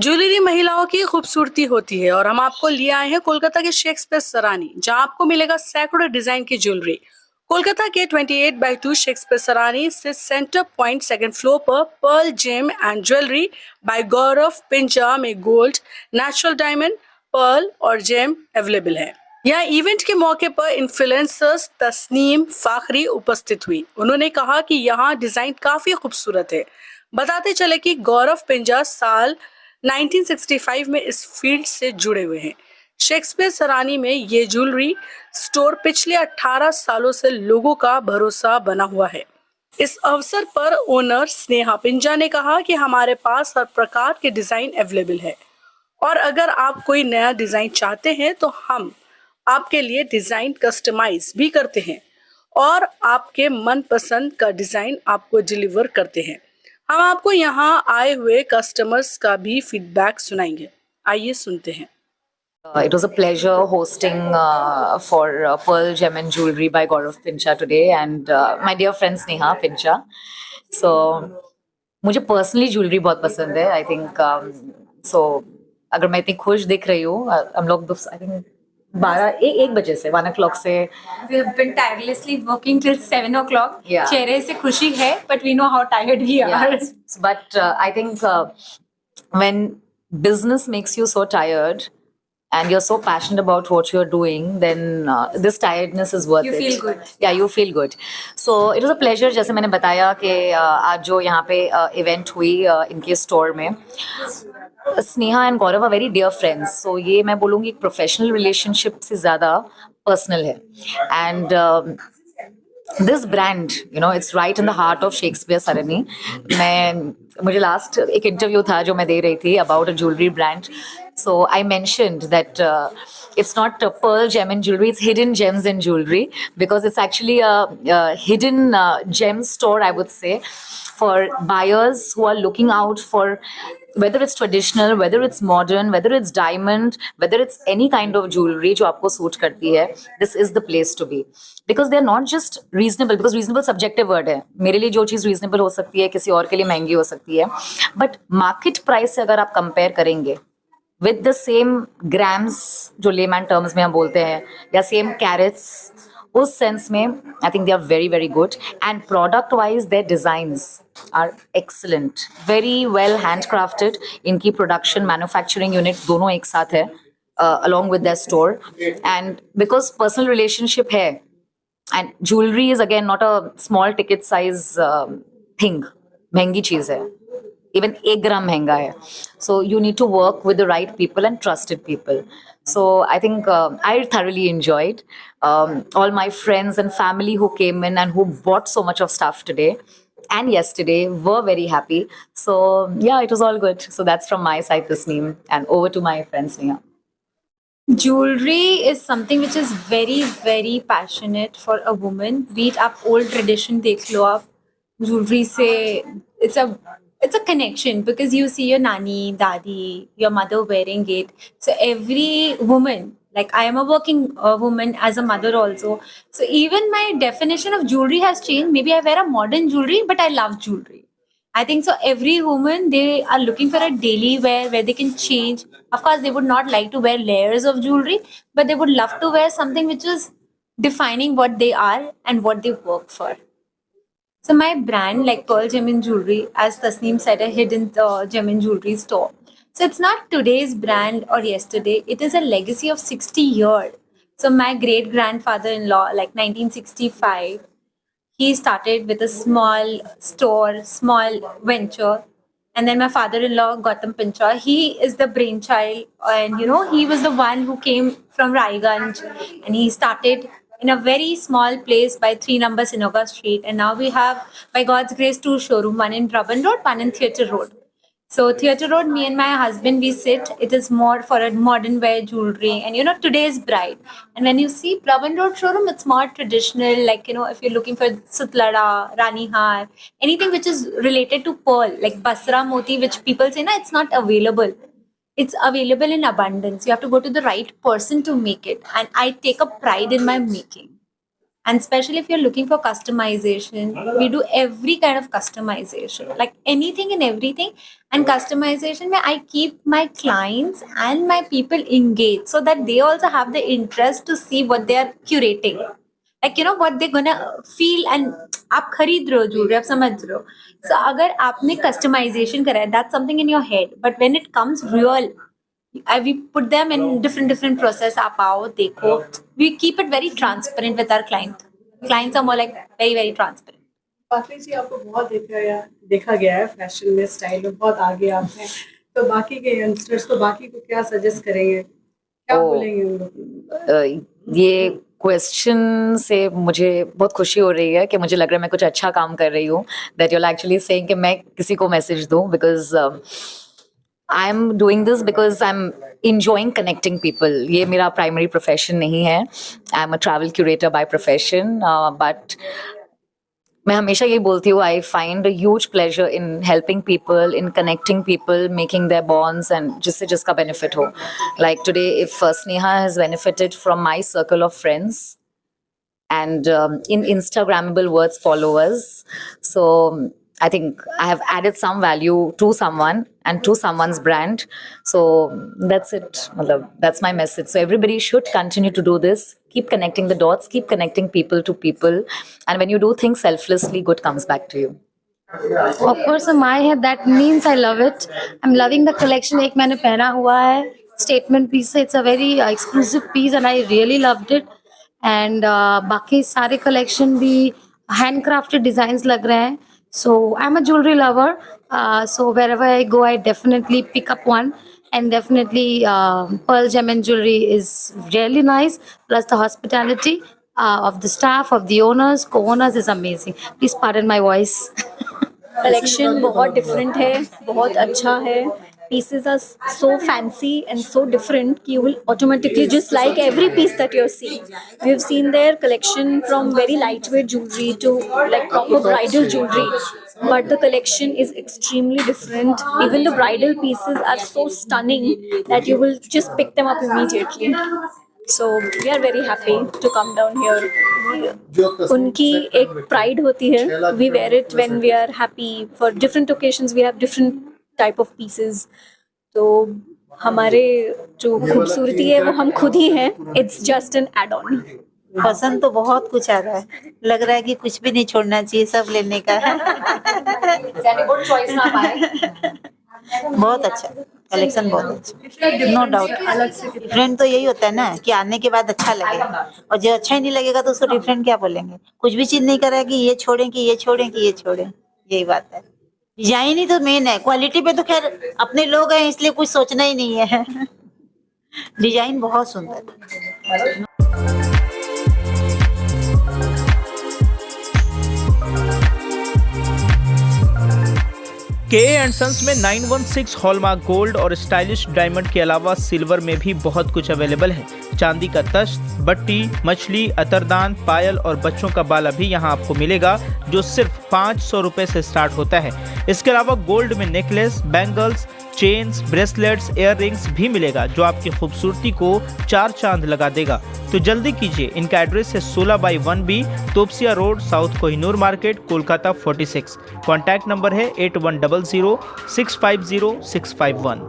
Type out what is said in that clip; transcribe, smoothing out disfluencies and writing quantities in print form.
Jewellery महिलाओं की खूबसूरती होती है और हम आपको लिए आए हैं कोलकाता के शेक्सपियर सरानी, जहां आपको मिलेगा सैकड़ों डिजाइन की ज्वेलरी। कोलकाता के 28/2 शेक्सपियर सरानी से सेंटर पॉइंट सेकंड फ्लोर पर pearl gem and jewellery by Gaurav Pincha में गोल्ड, नेचुरल डायमंड, पर्ल और जेम अवेलेबल है। यहाँ इवेंट के मौके पर इन्फ्लुएंसर्स तस्नीम फाखरी उपस्थित हुई। उन्होंने कहा कि यहाँ डिजाइन काफी खूबसूरत है। बताते चले कि गौरव पिंजा साल 1965 में इस फील्ड से जुड़े हुए हैं। शेक्सपियर सरानी में ये ज्वेलरी स्टोर पिछले 18 सालों से लोगों का भरोसा बना हुआ है। इस अवसर पर ओनर स्नेहा पिंजा ने कहा कि हमारे पास हर प्रकार के डिजाइन अवेलेबल है और अगर आप कोई नया डिजाइन चाहते हैं तो हम आपके लिए डिजाइन कस्टमाइज भी करते हैं और आपके मनपसंद का डिजाइन आपको डिलीवर करते हैं। हम आपको यहाँ आए हुए कस्टमर्स का भी फीडबैक सुनाएंगे। आइए सुनते हैं। It was a pleasure hosting for Pearl Gem and Jewelry by Gaurav Pincha today and my dear friend Sneha Pincha. So, मुझे पर्सनली ज्वेलरी बहुत पसंद है। आई थिंक सो अगर मैं इतनी खुश दिख रही हूँ, हम लोग आई थिंक 1 बजे से 1 o'clock से We have been tirelessly working till 7 o'clock. Yeah. चेहरे से खुशी है, but we know how tired we are. Yeah. But I think when business makes you so tired and you're so passionate about what you're doing, then this tiredness is worth You it. feel good. Yeah, you feel good. So it was a pleasure. जैसे मैंने बताया कि आज जो यहाँ पे event हुई इनके स्टोर में, Sneha and Gaurav are very dear friends. So ये मैं बोलूँगी एक प्रोफेशनल रिलेशनशिप से ज़्यादा पर्सनल है. And this brand, it's right in the heart of Shakespeare Sarani. मुझे लास्ट एक इंटरव्यू था जो मैं दे रही थी about a jewelry brand. So I mentioned that it's not a pearl gem and jewelry, it's hidden gems and jewelry, because it's actually a hidden gem store, I would say, for buyers who are looking out for whether it's traditional, whether it's modern, whether it's diamond, whether it's any kind of jewelry जो आपको suit करती है. This is the place to be, because they're not just reasonable, because reasonable subjective word है. मेरे लिए जो चीज़ reasonable हो सकती है किसी और के लिए महंगी हो सकती है, but market price से अगर आप compare करेंगे with the same grams जो layman terms में हम बोलते हैं, या same carats, उस सेंस में I think they are very very good. And product wise their designs are excellent, very well hand crafted. इनकी प्रोडक्शन मैन्युफैक्चरिंग यूनिट दोनों एक साथ है along with their store. And because personal relationship है, and jewellery is again not a small ticket size thing. महंगी चीज़ है, even 1 gram महंगा है. So you need to work with the right people and trusted people. So I think I thoroughly enjoyed. All my friends and family who came in and who bought so much of stuff today and yesterday were very happy. So yeah, it was all good. So that's from my side, Tasneem, and over to my friend Sneha. Jewelry is something which is very, very passionate for a woman. Be it आप old tradition देख लो आप, jewelry से it's a connection, because you see your nani, dadi, your mother wearing it. So every woman, like I am a working woman as a mother also. So even my definition of jewelry has changed. Maybe I wear a modern jewelry, but I love jewelry. I think so. Every woman, they are looking for a daily wear where they can change. Of course, they would not like to wear layers of jewelry, but they would love to wear something which is defining what they are and what they work for. So my brand, like Pearl Gem and Jewelry, as Tasneem said, a hidden gem and jewelry store. So it's not today's brand or yesterday. It is a legacy of 60 years. So my great grandfather-in-law, like 1965, he started with a small store, small venture. And then my father-in-law, Gautam Pincha, he is the brainchild. And, he was the one who came from Raiganj. And he started in a very small place by 3 number Sinoga Street. And now we have, by God's grace, 2 showrooms, one in Brabant Road, one in Theatre Road. So Theatre Road, me and my husband, we sit. It is more for a modern wear jewelry and, today's bride. And when you see Brabant Road showroom, it's more traditional. Like, if you're looking for Sutlada, Rani Har, anything which is related to pearl, like Basra Moti, which people say, it's not available. It's available in abundance. You have to go to the right person to make it. And I take a pride in my making. And especially if you're looking for customization, we do every kind of customization, like anything and everything. And customization, where I keep my clients and my people engaged so that they also have the interest to see what they are curating. Like, you know, what they're gonna feel. And आप खरीद रहे हो jewelry, आप समझ रहे हो. So अगर आपने customization करा है, that's something in your head. But when it comes real, we put them in different process. आप आओ देखो. We keep it very transparent with our client. Clients are more like very transparent. पाखली जी, आपको बहुत देखा गया है फैशन में, style में बहुत आगे आप हैं, तो बाकी के यंगस्टर्स को, बाकी को क्या सजेस्ट करेंगे, क्या बोलेंगे उन लोग? ये क्वेश्चन से मुझे बहुत खुशी हो रही है कि मुझे लग रहा है मैं कुछ अच्छा काम कर रही हूँ, that you are actually saying कि मैं किसी को मैसेज दूँ, because I am doing this because I am enjoying connecting people. ये मेरा प्राइमरी प्रोफेशन नहीं है. I am a travel curator by profession, but मैं हमेशा यही बोलती हूँ, I find a huge pleasure in helping people, in connecting people, making their bonds, and जिससे जिसका बेनिफिट हो. Like today if Sneha has benefited from my circle of friends and in Instagrammable words followers, so I think I have added some value to someone and to someone's brand. So that's it. That's my message. So everybody should continue to do this. Keep connecting the dots. Keep connecting people to people. And when you do things selflessly, good comes back to you. Of course, my head, that means I love it. I'm loving the collection. एक मैंने पहना हुआ है, statement piece. It's a very exclusive piece, and I really loved it. And बाकी सारे collection भी handcrafted designs लग रहे हैं. So I'm a jewelry lover. So wherever I go, I definitely pick up one. And definitely Pearl Gem and Jewelry is really nice. Plus the hospitality of the staff, of the owners, co-owners is amazing. Please pardon my voice. Collection बहुत different है, बहुत अच्छा है. Pieces are so fancy and so different that you will automatically just like every piece that you're seeing. We've seen their collection from very lightweight jewelry to like proper bridal jewelry, but the collection is extremely different. Even the bridal pieces are so stunning that you will just pick them up immediately. So we are very happy to come down here. उनकी एक pride होती है. We wear it when we are happy. For different occasions we have different type of pieces. तो हमारे जो खूबसूरती है वो हम खुद ही हैं. It's just an add-on. पसंद तो बहुत कुछ आ रहा है, लग रहा है कि कुछ भी नहीं छोड़ना चाहिए, सब लेने का है. Good choice ना पाए. बहुत अच्छा कलेक्शन, बहुत अच्छा, नो डाउट. डिफरेंट तो यही होता है ना कि आने के बाद अच्छा लगे, और जो अच्छा ही नहीं लगेगा तो उसको डिफरेंट क्या बोलेंगे. कुछ भी चीज नहीं करा कि ये छोड़ें कि ये छोड़ें कि ये छोड़ें, यही बात है. डिजाइन ही तो मेन है. क्वालिटी पे तो खैर अपने लोग हैं इसलिए कुछ सोचना ही नहीं है. डिजाइन बहुत सुंदर है. के एंड सन्स में 916 हॉलमार्क गोल्ड और स्टाइलिश डायमंड के अलावा सिल्वर में भी बहुत कुछ अवेलेबल है. चांदी का तश्त, बट्टी, मछली, अतरदान, पायल और बच्चों का बाला भी यहाँ आपको मिलेगा, जो सिर्फ 500 रुपए से स्टार्ट होता है. इसके अलावा गोल्ड में necklace, bangles, chains, bracelets, ear rings भी मिलेगा, जो आपकी खूबसूरती को 4 चांद लगा देगा. तो जल्दी कीजिए. इनका एड्रेस है 16/1B, Topsia road, south Kohinoor market, Kolkata 46. Contact number है 8100 650 651.